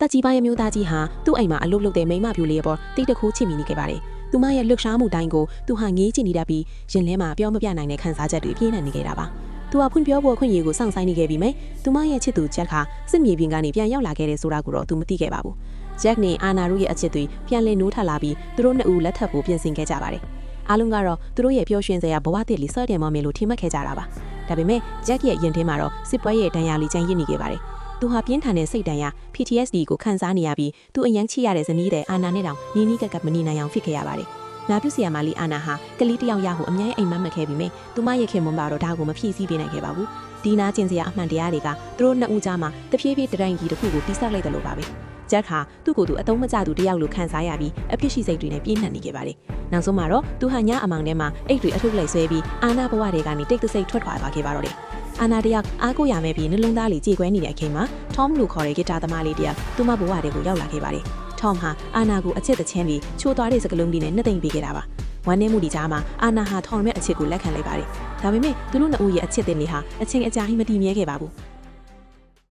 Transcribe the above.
တက်ကြီးပိုင်းမျိုးသားကြီးဟာသူ့အိမ်မှာအလုပ်လုပ်တဲ့မိန်းမပြူလေးပေါ်တိတ်တခိုးချစ်မိနေခဲ့ပါတယ်။သူမရဲ့လှုပ်ရှားမှုတိုင်းကိုသူဟာငေးကြည့်နေတတ်ပြီးရင်ထဲမှာပြောမပြနိုင်တဲ့ခံစားချက်တွေပြင်းထန်နေခဲ့တာပါ။သူကဖွင့်ပြောဖို့ခွင့်ရကိုစောင့်ဆိုင်နေခဲ့ပြီးမယ်။သူမရဲ့ချစ်သူဂျက်ကစစ်မြေပြင်ကနေပြန်ရောက်လာခဲ့တဲ့ဆိုတာကိုတော့သူမသိခဲ့ပါဘူး။ဂျက်နဲ့အာနာတို့ရဲ့အချစ်တွေပြန်လည်နိုးထလာပြီးသူတို့နှစ်ဦးလက်ထပ်ဖို့ပြင်ဆင်ခဲ့ကြပါတယ်။အားလုံးကတော့သူတို့ရဲ့ပျော်ရွှင်စရာဘဝတစ်လေးစော့တယ်မမယ်လို့ထင်မှတ်ခဲ့ကြတာပါ။ဒါပေမဲ့ဂျက်ရဲ့ရင်ထဲမှာတော့စစ်ပွဲရဲ့ဒဏ်ရာလေးချမ်းရစ်နေခဲ့ပါတယ်။သူဟာပြင်းထန်တဲ့စိတ်ဒဏ်ရာ PTSD ကိုခံစားနေရပြီးသူအယမ်းချိရတဲ့ဇနီးတဲ့အာနာနဲ့တောင်နီနီကပ်ကပ်မနေနိုင်အောင်ဖြစ်ခဲ့ရပါတယ်။နာပြုဆရာမလေးအာနာဟာကလေးတယောက်ရဟုအမြဲအိမ်မက်မခဲ့ပြီးမြသူမရဲ့ခင်မွန်ပါတော့ဒါကိုမဖြည့်ဆည်းပေးနိုင်ခဲ့ပါဘူး။ဒီနာကျင်စရာအမှန်တရားတွေကသူတို့နှစ်ဦးကြားမှာတဖြည်းဖြည်းတတိုင်းကြီးတစ်ခုကိုတိဆောက်လိုက်တယ်လို့ပါပဲ။ဂျက်ဟာသူ့ကိုယ်သူအတုံးမကျသူတယောက်လိုခံစားရပြီးအဖြစ်ရှိစိတ်တွေနဲ့ပြင်းထန်နေခဲ့ပါတယ်။နောက်ဆုံးမှာတော့သူဟာညအမောင်ထဲမှာအိတ်တွေအထုပ်လိုက်ဆွဲပြီးအာနာဘဝတွေကနေတိတ်တဆိတ်ထွက်ခွာသွားခဲ့ပါတော့တယ်။အာနာတယောက်အားကိုးရမယ်ပြီးနှလုံးသားလေးကြေကွဲနေတဲ့အချိန်မှာ Tom လို့ခေါ်တဲ့ဂီတာသမားလေးတယောက်သူမဘဝတွေကိုရောက်လာခဲ့ပါတယ်။ Tom ဟာအာနာကိုအချစ်တချင်းပြီးချိုးသွားတဲ့စကလုံးလေးနဲ့နှစ်သိမ့်ပေးခဲ့တာပါ။ဝမ်းနည်းမှုဒီကြားမှာအာနာဟာ Tom ရဲ့အချစ်ကိုလက်ခံလိုက်ပါတယ်။ဒါပေမဲ့သူတို့နှစ်ဦးရဲ့အချစ်တင်လေးဟာအချိန်အကြာကြီးမတည်မြဲခဲ့ပါဘူး။